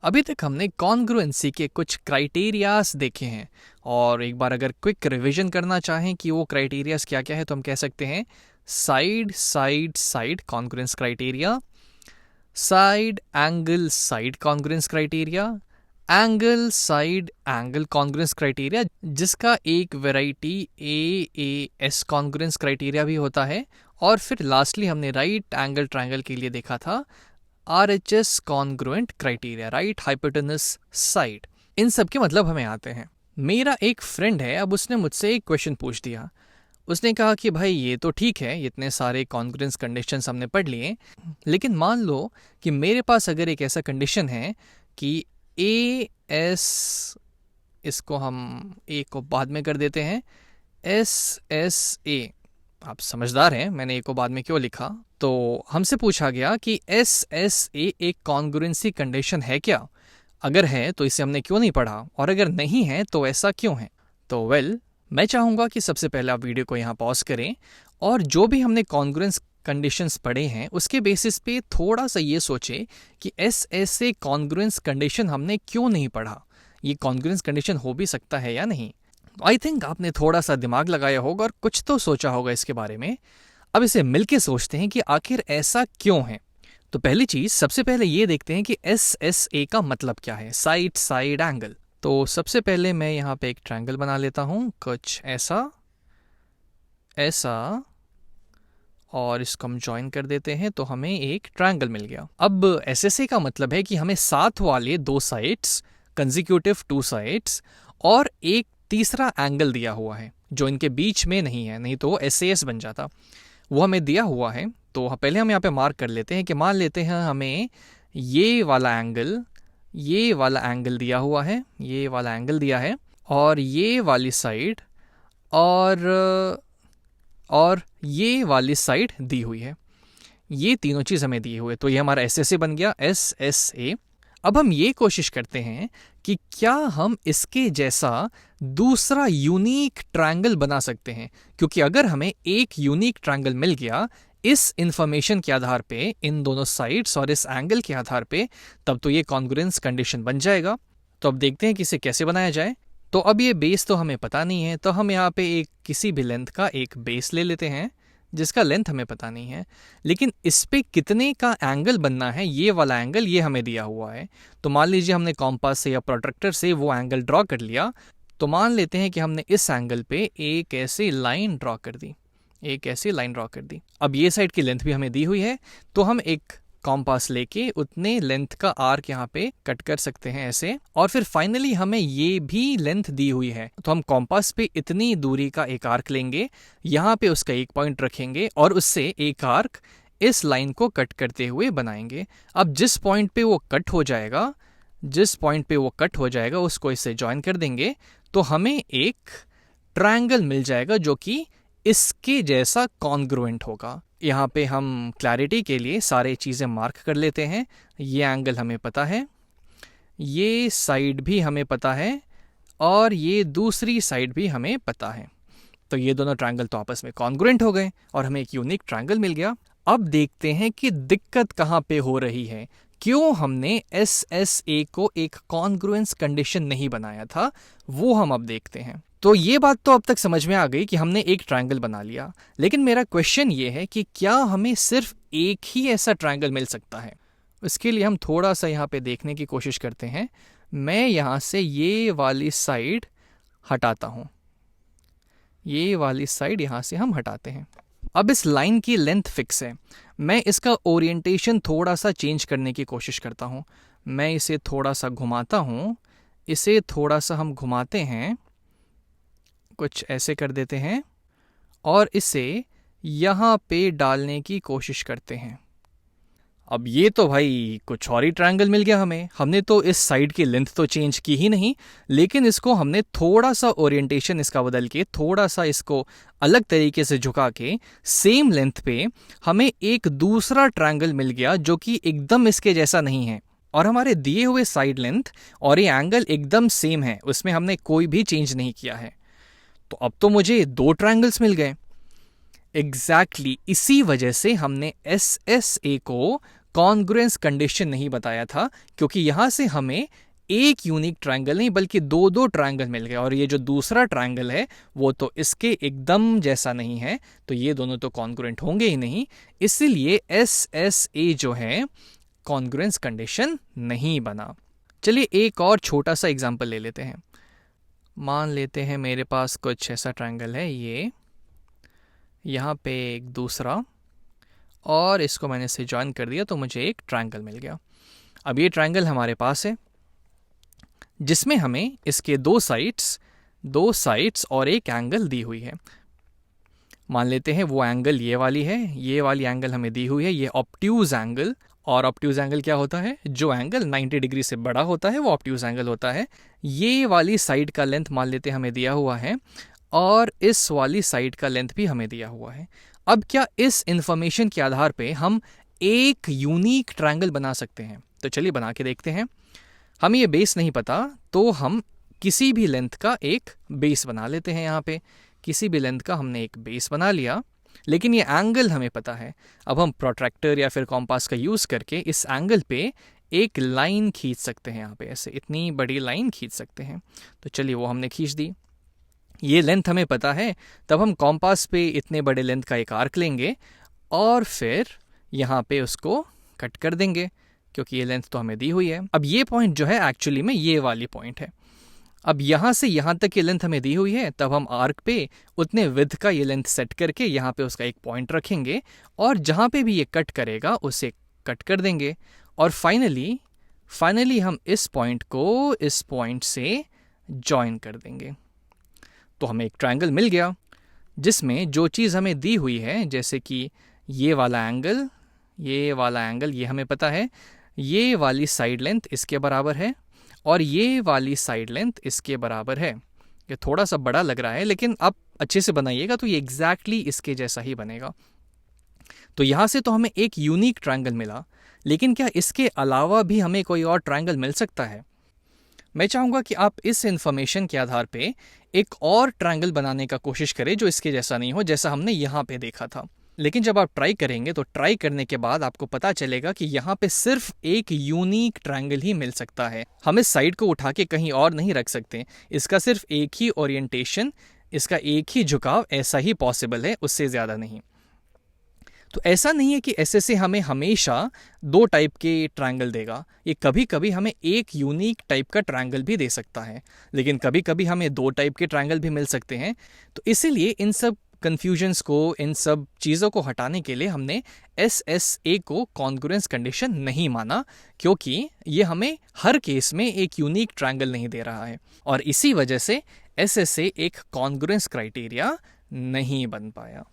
अभी तक हमने कॉन्ग्रुएंसी के कुछ क्राइटेरियाज देखे हैं और एक बार अगर क्विक रिवीजन करना चाहें कि वो क्राइटेरियाज क्या क्या है तो हम कह सकते हैं side side side congruence criteria, side angle side congruence criteria, angle side angle congruence criteria जिसका एक वैरायटी AAS कॉन्ग्रुएंस क्राइटेरिया भी होता है, और फिर लास्टली हमने राइट एंगल ट्रायंगल के लिए देखा था RHS congruent criteria, right hypotenuse side. इन सब के मतलब हमें आते हैं। मेरा एक फ्रेंड है, अब उसने मुझसे एक क्वेश्चन पूछ दिया। उसने कहा कि भाई ये तो ठीक है, इतने सारे कॉन्ग्रुएंस कंडीशंस हमने पढ़ लिए, लेकिन मान लो कि मेरे पास अगर एक ऐसा कंडीशन है कि AS, इसको हम A को बाद में कर देते हैं, SSA, आप समझदार हैं, मैंने A को बाद में क्यों लिखा। तो हमसे पूछा गया कि SSA एक कॉन्ग्रुएंसी कंडीशन है क्या, अगर है तो इसे हमने क्यों नहीं पढ़ा, और अगर नहीं है तो ऐसा क्यों है। तो मैं चाहूँगा कि सबसे पहले आप वीडियो को यहाँ पॉज करें और जो भी हमने कॉन्ग्रुएंस कंडीशंस पढ़े हैं उसके बेसिस पे थोड़ा सा ये सोचें कि SSA कॉन्ग्रुएंस कंडीशन हमने क्यों नहीं पढ़ा, ये कॉन्ग्रुएंस कंडीशन हो भी सकता है या नहीं। आई थिंक आपने थोड़ा सा दिमाग लगाया होगा और कुछ तो सोचा होगा इसके बारे में। अब इसे मिलके सोचते हैं कि आखिर ऐसा क्यों है। तो पहली चीज, सबसे पहले ये देखते हैं कि SSA का मतलब क्या है, साइड साइड एंगल। तो सबसे पहले मैं यहाँ पे एक ट्रायंगल बना लेता हूँ, कुछ ऐसा ऐसा, और इसको हम ज्वाइन कर देते हैं तो हमें एक ट्रायंगल मिल गया। अब SSA का मतलब है कि हमें साथ वाले दो साइड्स, कंसेक्यूटिव टू साइड्स, और एक तीसरा एंगल दिया हुआ है जो इनके बीच में नहीं है, नहीं तो वो SAS बन जाता, वो हमें दिया हुआ है। तो पहले हम यहाँ पे मार्क कर लेते हैं कि मान लेते हैं हमें ये वाला एंगल दिया हुआ है, ये वाला एंगल दिया है, और ये वाली साइड और ये वाली साइड दी हुई है, ये तीनों चीज़ हमें दी हुई है। तो ये हमारा SSA बन गया, SSA। अब हम ये कोशिश करते हैं कि क्या हम इसके जैसा दूसरा यूनिक ट्रायंगल बना सकते हैं, क्योंकि अगर हमें एक यूनिक ट्रायंगल मिल गया इस इंफॉर्मेशन के आधार पे, इन दोनों साइड्स और इस एंगल के आधार पे, तब तो ये कॉन्ग्रुएंस कंडीशन बन जाएगा। तो अब देखते हैं कि इसे कैसे बनाया जाए। तो अब ये बेस तो हमें पता नहीं है, तो हम यहाँ पे एक किसी भी लेंथ का एक बेस ले लेते हैं जिसका लेंथ हमें पता नहीं है, लेकिन इस पे कितने का एंगल बनना है, ये वाला एंगल ये हमें दिया हुआ है। तो मान लीजिए हमने कॉम्पास से या प्रोट्रैक्टर से वो एंगल ड्रॉ कर लिया। तो मान लेते हैं कि हमने इस एंगल पे एक ऐसी लाइन ड्रॉ कर दी, अब ये साइड की लेंथ भी हमें दी हुई है, तो हम एक कॉम्पास लेके उतने लेंथ का आर्क यहाँ पे कट कर सकते हैं ऐसे, और फिर फाइनली हमें ये भी लेंथ दी हुई है, तो हम कॉम्पास पे इतनी दूरी का एक आर्क लेंगे, यहाँ पे उसका एक पॉइंट रखेंगे और उससे एक आर्क इस लाइन को कट करते हुए बनाएंगे। अब जिस पॉइंट पे वो कट हो जाएगा उसको इससे ज्वाइन कर देंगे, तो हमें एक ट्रायंगल मिल जाएगा जो कि इसके जैसा कॉन्ग्रुएंट होगा। यहाँ पे हम क्लैरिटी के लिए सारे चीज़ें मार्क कर लेते हैं। ये एंगल हमें पता है, ये साइड भी हमें पता है, और ये दूसरी साइड भी हमें पता है। तो ये दोनों ट्रायंगल तो आपस में कॉन्ग्रुएंट हो गए और हमें एक यूनिक ट्रायंगल मिल गया। अब देखते हैं कि दिक्कत कहाँ पे हो रही है, क्यों हमने SSA को एक कॉन्ग्रुएंस कंडीशन नहीं बनाया था, वो हम अब देखते हैं। तो ये बात तो अब तक समझ में आ गई कि हमने एक ट्रायंगल बना लिया, लेकिन मेरा क्वेश्चन ये है कि क्या हमें सिर्फ एक ही ऐसा ट्रायंगल मिल सकता है। इसके लिए हम थोड़ा सा यहाँ पे देखने की कोशिश करते हैं। मैं यहाँ से ये वाली साइड हटाता हूँ, ये वाली साइड यहाँ से हम हटाते हैं। अब इस लाइन की लेंथ फिक्स है, मैं इसका ओरिएंटेशन थोड़ा सा चेंज करने की कोशिश करता हूँ। मैं इसे थोड़ा सा घुमाता हूँ, इसे थोड़ा सा हम घुमाते हैं, कुछ ऐसे कर देते हैं, और इसे यहाँ पे डालने की कोशिश करते हैं। अब ये तो भाई कुछ और ही ट्रायंगल मिल गया हमें। हमने तो इस साइड की लेंथ तो चेंज की ही नहीं, लेकिन इसको हमने थोड़ा सा ओरिएंटेशन इसका बदल के, थोड़ा सा इसको अलग तरीके से झुका के, सेम लेंथ पे हमें एक दूसरा ट्रायंगल मिल गया जो कि एकदम इसके जैसा नहीं है, और हमारे दिए हुए साइड लेंथ और ये एंगल एकदम सेम है, उसमें हमने कोई भी चेंज नहीं किया है। तो अब तो मुझे दो ट्रायंगल्स मिल गए। एग्जैक्टली इसी वजह से हमने SSA को कॉन्ग्रुएंस कंडीशन नहीं बताया था, क्योंकि यहाँ से हमें एक यूनिक ट्रायंगल नहीं बल्कि दो दो ट्रायंगल मिल गए, और ये जो दूसरा ट्रायंगल है वो तो इसके एकदम जैसा नहीं है, तो ये दोनों तो कॉन्ग्रुएंट होंगे ही नहीं। इसीलिए SSA जो है कॉन्ग्रुएंस कंडीशन नहीं बना। चलिए एक और छोटा सा एग्जांपल ले लेते हैं। मान लेते हैं मेरे पास कुछ ऐसा ट्रायंगल है, ये यहाँ पे एक दूसरा, और इसको मैंने इससे जॉइन कर दिया तो मुझे एक ट्रायंगल मिल गया। अब ये ट्रायंगल हमारे पास है जिसमें हमें इसके दो साइड्स और एक एंगल दी हुई है। मान लेते हैं वो एंगल ये वाली है, ये वाली एंगल हमें दी हुई है, ये ऑब्ट्यूज एंगल। और ऑब्ट्यूज एंगल क्या होता है? जो एंगल 90 डिग्री से बड़ा होता है वो ऑब्ट्यूज एंगल होता है। ये वाली साइड का लेंथ मान लेते हैं हमें दिया हुआ है, और इस वाली साइड का लेंथ भी हमें दिया हुआ है। अब क्या इस इंफॉर्मेशन के आधार पे हम एक यूनिक ट्रायंगल बना सकते हैं? तो चलिए बना के देखते हैं। हमें ये बेस नहीं पता तो हम किसी भी लेंथ का एक बेस बना लेते हैं। यहाँ पे किसी भी लेंथ का हमने एक बेस बना लिया, लेकिन ये एंगल हमें पता है। अब हम प्रोट्रैक्टर या फिर कॉम्पास का यूज़ करके इस एंगल पे एक लाइन खींच सकते हैं। यहाँ पे ऐसे इतनी बड़ी लाइन खींच सकते हैं। तो चलिए वो हमने खींच दी। ये लेंथ हमें पता है, तब हम कॉम्पास पे इतने बड़े लेंथ का एक आर्क लेंगे और फिर यहाँ पे उसको कट कर देंगे, क्योंकि ये लेंथ तो हमें दी हुई है। अब ये पॉइंट जो है एक्चुअली में ये वाली पॉइंट है। अब यहाँ से यहाँ तक ये लेंथ हमें दी हुई है, तब हम आर्क पे उतने विड्थ का ये लेंथ सेट करके यहाँ पे उसका एक पॉइंट रखेंगे, और जहाँ पे भी ये कट करेगा उसे कट कर देंगे, और फाइनली हम इस पॉइंट को इस पॉइंट से जॉइन कर देंगे। तो हमें एक ट्रायंगल मिल गया जिसमें जो चीज़ हमें दी हुई है, जैसे कि ये वाला एंगल ये हमें पता है, ये वाली साइड लेंथ इसके बराबर है और ये वाली साइड लेंथ इसके बराबर है। ये थोड़ा सा बड़ा लग रहा है, लेकिन आप अच्छे से बनाइएगा तो ये एग्जैक्टली इसके जैसा ही बनेगा। तो यहाँ से तो हमें एक यूनिक ट्रायंगल मिला, लेकिन क्या इसके अलावा भी हमें कोई और ट्रायंगल मिल सकता है? मैं चाहूँगा कि आप इस इन्फॉर्मेशन के आधार पे एक और ट्रायंगल बनाने का कोशिश करें जो इसके जैसा नहीं हो, जैसा हमने यहाँ पे देखा था। लेकिन जब आप ट्राई करेंगे तो ट्राई करने के बाद आपको पता चलेगा कि यहाँ पे सिर्फ एक यूनिक ट्रायंगल ही मिल सकता है। हम इस साइड को उठा के कहीं और नहीं रख सकते। इसका सिर्फ एक ही ओरिएंटेशन, इसका एक ही झुकाव ऐसा ही पॉसिबल है, उससे ज़्यादा नहीं। तो ऐसा नहीं है कि SSA हमें हमेशा दो टाइप के ट्रायंगल देगा। ये कभी कभी हमें एक यूनिक टाइप का ट्रायंगल भी दे सकता है, लेकिन कभी कभी हमें दो टाइप के ट्रायंगल भी मिल सकते हैं। तो इसीलिए इन सब कन्फ्यूजन्स को, इन सब चीज़ों को हटाने के लिए हमने SSA को कॉन्ग्रुएंस कंडीशन नहीं माना, क्योंकि ये हमें हर केस में एक यूनिक ट्रायंगल नहीं दे रहा है, और इसी वजह से SSA एक कॉन्ग्रुएंस क्राइटेरिया नहीं बन पाया।